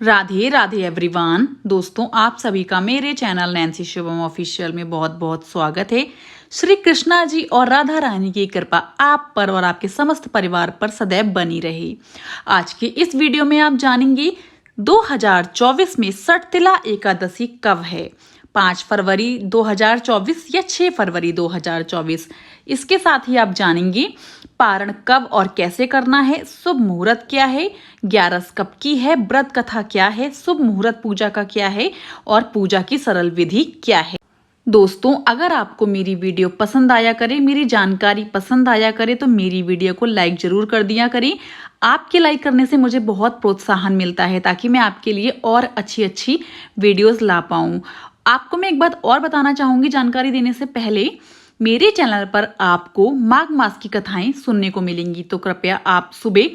Radhe Radhe everyone. दोस्तों, आप सभी का मेरे चैनल नैन्सी शिवम ऑफिशियल में बहुत बहुत स्वागत है। श्री कृष्णा जी और राधा रानी की कृपा आप पर और आपके समस्त परिवार पर सदैव बनी रहे। आज की इस वीडियो में आप जानेंगे 2024 में सटतिला एकादशी कब है। 5 फरवरी 2024 या 6 फरवरी 2024। इसके साथ ही आप जानेंगे पारण कब और कैसे करना है, शुभ मुहूर्त क्या है, 11 कब की है, व्रत कथा क्या है, शुभ मुहूर्त पूजा का क्या है और पूजा की सरल विधि क्या है। दोस्तों, अगर आपको मेरी वीडियो पसंद आया करे, मेरी जानकारी पसंद आया करे तो मेरी वीडियो को लाइक जरूर कर दिया करें। आपके लाइक करने से मुझे बहुत प्रोत्साहन मिलता है ताकि मैं आपके लिए और अच्छी वीडियोस ला पाऊँ। आपको मैं एक बात और बताना चाहूँगी जानकारी देने से पहले, मेरे चैनल पर आपको माघ मास की कथाएं सुनने को मिलेंगी, तो कृपया आप सुबह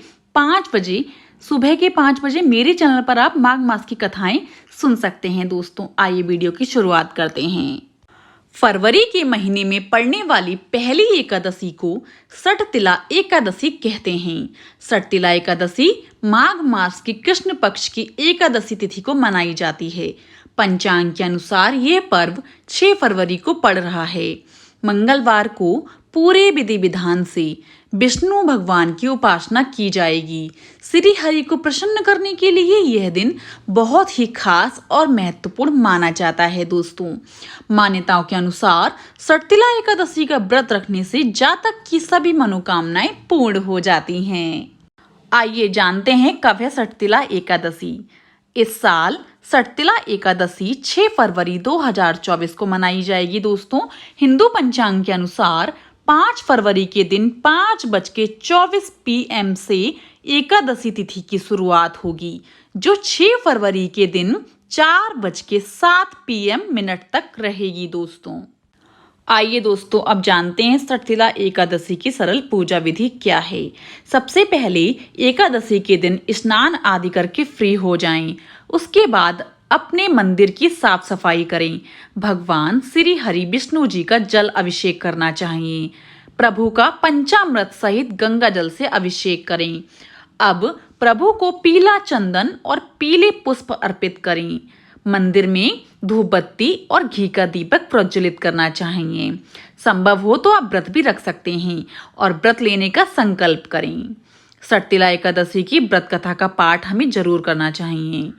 के 5 बजे मेरे चैनल पर आप माघ मास की कथाएं सुन सकते हैं। दोस्तों, आइए वीडियो की शुरुआत करते हैं। फरवरी के महीने में पड़ने वाली पहली एकादशी को सटतिला एकादशी कहते हैं। सटतिला एकादशी माघ मास की कृष्ण पक्ष की एकादशी तिथि को मनाई जाती है। पंचांग के अनुसार यह पर्व 6 फरवरी को पड़ रहा है। मंगलवार को पूरे विधि विधान से विष्णु भगवान की उपासना की जाएगी। श्री हरि को प्रसन्न करने के लिए यह दिन बहुत ही खास और महत्वपूर्ण माना जाता है। दोस्तों, मान्यताओं के अनुसार सटतिला एकादशी का व्रत रखने से जातक की सभी मनोकामनाएं पूर्ण हो जाती हैं। आइए जानते हैं कब है सटतिला एकादशी। इस साल सटतिला एकादशी 6 फरवरी 2024 को मनाई जाएगी। दोस्तों, हिंदू पंचांग के अनुसार 5 फरवरी के दिन 5:24 PM से एकादशी तिथि की शुरुआत होगी, जो 6 फरवरी के दिन 4:07 PM तक रहेगी। दोस्तों, आइए दोस्तों, अब जानते हैं सटतिला एकादशी की सरल पूजा विधि क्या है। सबसे पहले एकादशी के दिन स्नान आदि करके फ्री हो जाएं। उसके बाद अपने मंदिर की साफ सफाई करें। भगवान श्री हरि विष्णु जी का जल अभिषेक करना चाहिए। प्रभु का पंचामृत सहित गंगा जल से अभिषेक करें। अब प्रभु को पीला चंदन और पीले पुष्प अर्पित करें। मंदिर में धूप बत्ती और घी का दीपक प्रज्वलित करना चाहिए। संभव हो तो आप व्रत भी रख सकते हैं और व्रत लेने का संकल्प करें। सटतिला एकादशी की व्रत कथा का पाठ हमें जरूर करना चाहिए।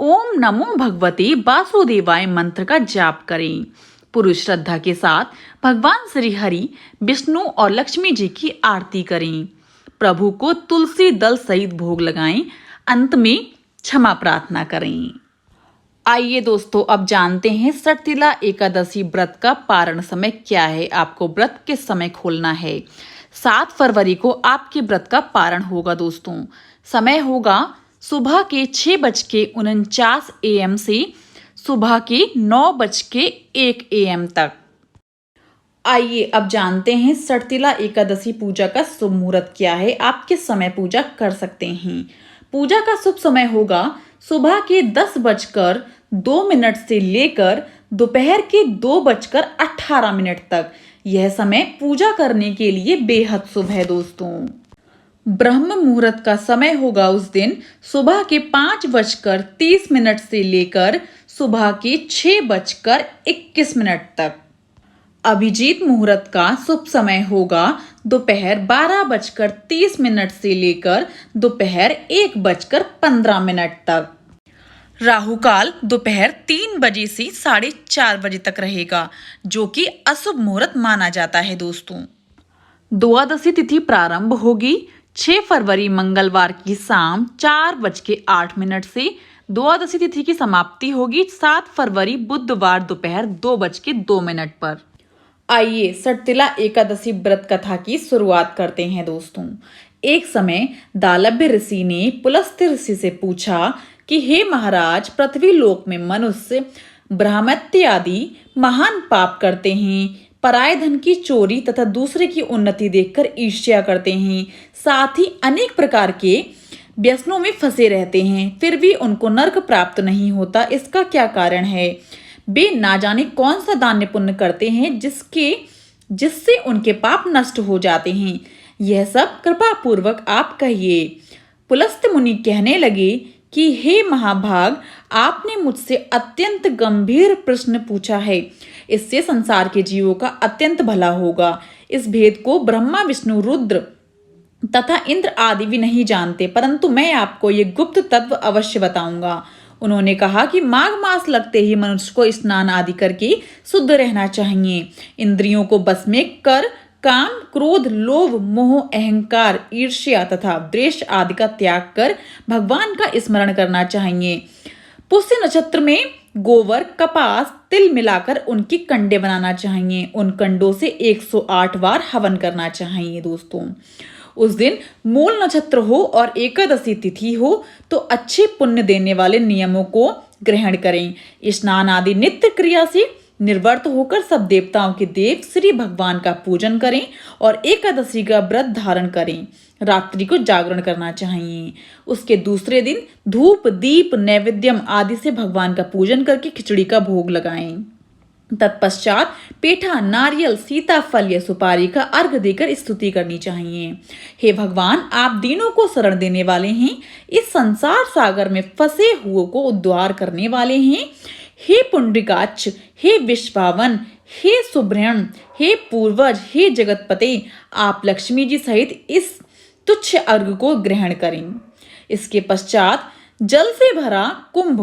ओम नमो भगवते वासुदेवाय मंत्र का जाप करें। पूरी श्रद्धा के साथ भगवान श्री हरि, विष्णु और लक्ष्मी जी की आरती करें। प्रभु को तुलसी दल सहित भोग लगाएं। अंत में क्षमा प्रार्थना करें। आइए दोस्तों, अब जानते हैं सटतिला एकादशी व्रत का पारण समय क्या है। आपको व्रत किस समय खोलना है। 7 फरवरी को आपके व्रत का पारण होगा। दोस्तों, समय होगा सुबह के 6:49 AM से सुबह के 9:01 AM तक। आइए अब जानते हैं सटतिला एकादशी पूजा का शुभ मुहूर्त क्या है। आप किस समय पूजा कर सकते हैं। पूजा का शुभ समय होगा सुबह के 10:02 से लेकर दोपहर के 2:18 तक। यह समय पूजा करने के लिए बेहद शुभ है। दोस्तों, ब्रह्म मुहूर्त का समय होगा उस दिन सुबह के 5:30 से लेकर सुबह के 6:21 तक। अभिजीत मुहूर्त का शुभ समय होगा दोपहर 12:30 से लेकर दोपहर 1:15 तक। राहु काल दोपहर 3 बजे से 4:30 बजे तक रहेगा, जो कि अशुभ मुहूर्त माना जाता है। दोस्तों, द्वादशी तिथि प्रारंभ होगी 6 फरवरी मंगलवार की शाम 4:08 से। द्वादशी तिथि की समाप्ति होगी 7 फरवरी बुधवार दोपहर 2:02 पर। आइए सटतिला एकादशी व्रत कथा की शुरुआत करते हैं। दोस्तों, एक समय दालभ्य ऋषि ने पुलस्त्य ऋषि से पूछा कि हे महाराज, पृथ्वी लोक में मनुष्य ब्रह्मत्य आदि महान पाप करते हैं, पराय धन की चोरी तथा दूसरे की उन्नति देखकर ईर्ष्या करते हैं, साथ ही अनेक प्रकार के व्यसनों में फंसे रहते हैं, फिर भी उनको नरक प्राप्त नहीं होता। इसका क्या कारण है। वे ना जाने कौन सा दान पुण्य करते हैं जिससे उनके पाप नष्ट हो जाते हैं। यह सब कृपा पूर्वक आप कहिए। पुलस्त्य मुनि कहने लगे कि हे महाभाग, आपने मुझसे अत्यंत गंभीर प्रश्न पूछा है। इससे संसार के जीवों का अत्यंत भला होगा। इस भेद को ब्रह्मा, विष्णु, रुद्र तथा इंद्र आदि भी नहीं जानते, परंतु मैं आपको ये गुप्त तत्व अवश्य बताऊंगा। उन्होंने कहा कि माघ मास लगते ही मनुष्य को स्नान आदि करके शुद्ध रहना चाहिए। इंद्रियों को बस में कर काम, क्रोध, लोभ, मोह, अहंकार, ईर्ष्या तथा द्वेष आदि का त्याग कर भगवान का स्मरण करना चाहिए। पुष्य नक्षत्र में गोबर, कपास, तिल मिलाकर उनकी कंडे बनाना चाहिए। उन कंडों से 108 बार हवन करना चाहिए। दोस्तों, उस दिन मूल नक्षत्र हो और एकादशी तिथि हो तो अच्छे पुण्य देने वाले नियमों को ग्रहण करें। स्नान आदि नित्य क्रिया से निर्वर्त होकर सब देवताओं के देव श्री भगवान का पूजन करें और एकादशी का व्रत धारण करें। रात्रि को जागरण करना चाहिए। उसके दूसरे दिन धूप, दीप, नैवेद्यम आदि से भगवान का पूजन करके खिचड़ी का भोग लगाएं। तत्पश्चात पेठा, नारियल, सीताफल या सुपारी का अर्घ देकर स्तुति करनी चाहिए। हे भगवान, आप दीनों को शरण देने वाले हैं, इस संसार सागर में फंसे हुए को उद्धार करने वाले हैं। हे पुंडरीकाक्ष, हे विश्वावन, हे सुब्रह्मण्य, हे पूर्वज, हे जगतपते, आप लक्ष्मी जी सहित इस तुच्छ अर्घ को ग्रहण करें। इसके पश्चात जल से भरा कुंभ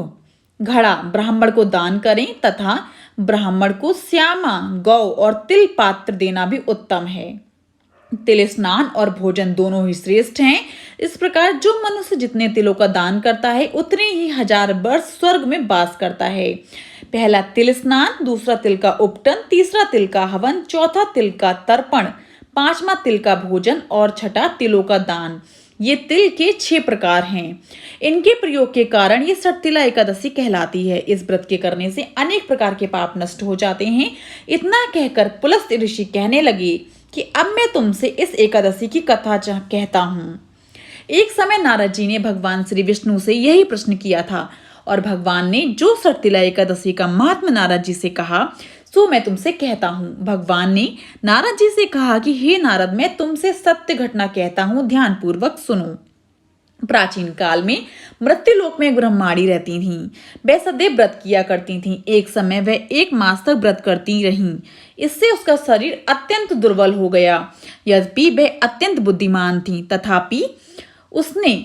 घड़ा ब्राह्मण को दान करें तथा ब्राह्मण को श्यामा, गौ और तिल पात्र देना भी उत्तम है। तिल स्नान और भोजन दोनों ही श्रेष्ठ हैं। इस प्रकार जो मनुष्य जितने तिलों का दान करता है उतने ही 1000 वर्ष स्वर्ग में वास करता है। पहला तिल स्नान, दूसरा तिल का उपटन, तीसरा तिल का हवन, चौथा तिल का तर्पण, पांचवा तिल का भोजन और छठा तिलों का दान। ये तिल के 6 प्रकार हैं। इनके प्रयोग के कारण ये सटतिला एकादशी कहलाती है। इस व्रत के करने से अनेक प्रकार के पाप नष्ट हो जाते हैं। इतना कहकर पुलस्त्य ऋषि कहने लगे कि अब मैं तुमसे इस एकादशी की कथा कहता हूँ। एक समय नारद जी ने भगवान श्री विष्णु से यही प्रश्न किया था और भगवान ने जो सटतिला एकादशी का महात्म्य नारद जी से कहा सो मैं तुमसे कहता हूँ। भगवान ने नारद जी से कहा कि हे नारद, मैं तुमसे सत्य घटना कहता हूँ, ध्यान पूर्वक सुनो। प्राचीन काल में मृत्युलोक में एक ब्रह्माणी रहती थीं। वह सदैव व्रत किया करती थीं। एक समय वह 1 मास तक व्रत करती रहीं। इससे उसका शरीर अत्यंत दुर्बल हो गया। यद्यपि वह अत्यंत बुद्धिमान थी, तथापि उसने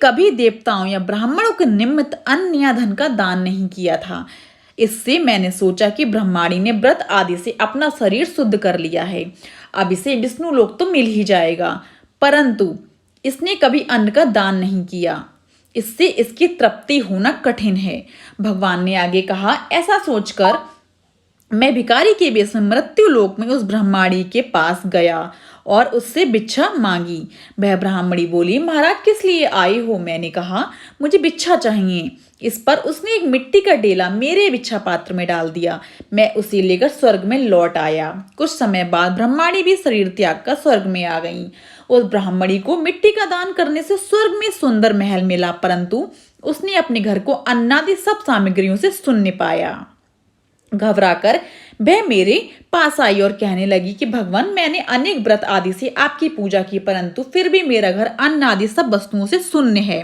कभी देवताओं या ब्राह्मणों के निमित्त अन्न या धन का दान नहीं किया था। इससे मैंने सोचा कि ब्रह्माणी ने व्रत आदि से अपना शरीर शुद्ध कर लिया है, अब इसे विष्णु लोक तो मिल ही जाएगा, परंतु इसने कभी अन्न का दान नहीं किया। इससे इसकी तृप्ति होना कठिन है। भगवान ने आगे कहा, ऐसा सोचकर मैं भिखारी के वेश में मृत्यु लोक में उस ब्रह्माणी के पास गया और उससे भिक्षा मांगी। वह ब्राह्मणी बोली, महाराज किस लिए आए हो? मैंने कहा, मुझे भिक्षा चाहिए। इस पर उसने एक मिट्टी का डेला मेरे भिक्षा पात्र में डाल दिया। मैं उसे लेकर स्वर्ग में लौट आया। कुछ समय बाद ब्रह्माणी भी शरीर त्याग कर स्वर्ग में आ गई। उस ब्राह्मणी को मिट्टी का दान करने से स्वर्ग में सुंदर महल मिला, परंतु उसने अपने घर को अन्नादि सब सामग्रियों से शून्य पाया। घबराकर वह मेरे पास आई और कहने लगी कि भगवान, मैंने अनेक व्रत आदि से आपकी पूजा की, परंतु फिर भी मेरा घर अन्न आदि सब वस्तुओं से शून्य है।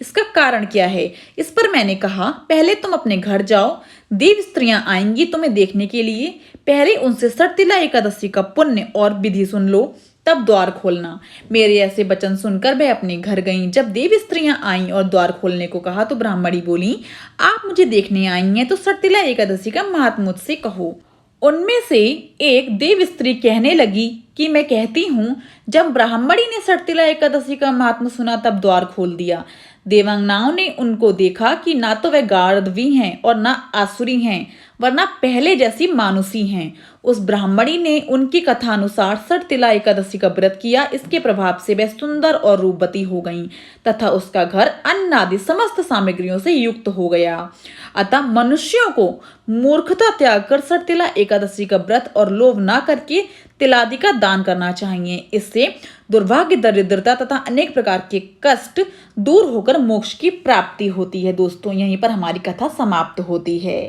इसका कारण क्या है? इस पर मैंने कहा, पहले तुम अपने घर जाओ, देव स्त्रियां आएंगी तुम्हें देखने के लिए। पहले उनसे सटतिला एकादशी का पुण्य और विधि सुन लो, तब द्वार खोलना। मेरे ऐसे वचन सुनकर वह अपने घर गईं। जब देव स्त्रियां आईं और द्वार खोलने को कहा तो ब्राह्मणी बोली, आप मुझे देखने आई हैं तो सटतिला एकादशी का महात्म्य मुझसे कहो। उनमें से एक देव स्त्री कहने लगी कि मैं कहती हूँ, जब ब्राह्मणी ने सटतिला एकादशी का महात्म्य सुना तब द्वार खोल दिया। देवांगनाओं ने उनको देखा कि ना तो वह गार्धवी हैं और ना आसुरी हैं, वरना पहले जैसी मानुषी हैं। उस ब्राह्मणी ने उनकी कथा अनुसार सटतिला एकादशी का व्रत किया। इसके प्रभाव से वह सुंदर और रूपवती हो गई तथा उसका घर अन्न आदि समस्त सामग्रियों से युक्त हो गया। अतः मनुष्यों को मूर्खता त्याग कर सटतिला एकादशी का व्रत और लोभ न करके तिलादि का दान करना चाहिए। इससे दुर्भाग्य, दरिद्रता तथा अनेक प्रकार के कष्ट दूर होकर मोक्ष की प्राप्ति होती है। दोस्तों, यहीं पर हमारी कथा समाप्त होती है।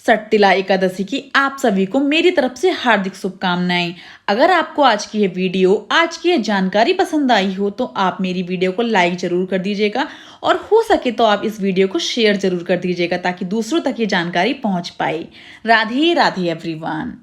सटतिला एकादशी की आप सभी को मेरी तरफ से हार्दिक शुभकामनाएं। अगर आपको आज की ये जानकारी पसंद आई हो तो आप मेरी वीडियो को लाइक जरूर कर दीजिएगा और हो सके तो आप इस वीडियो को शेयर जरूर कर दीजिएगा ताकि दूसरों तक ये जानकारी पहुंच पाए। राधे राधे एवरीवन।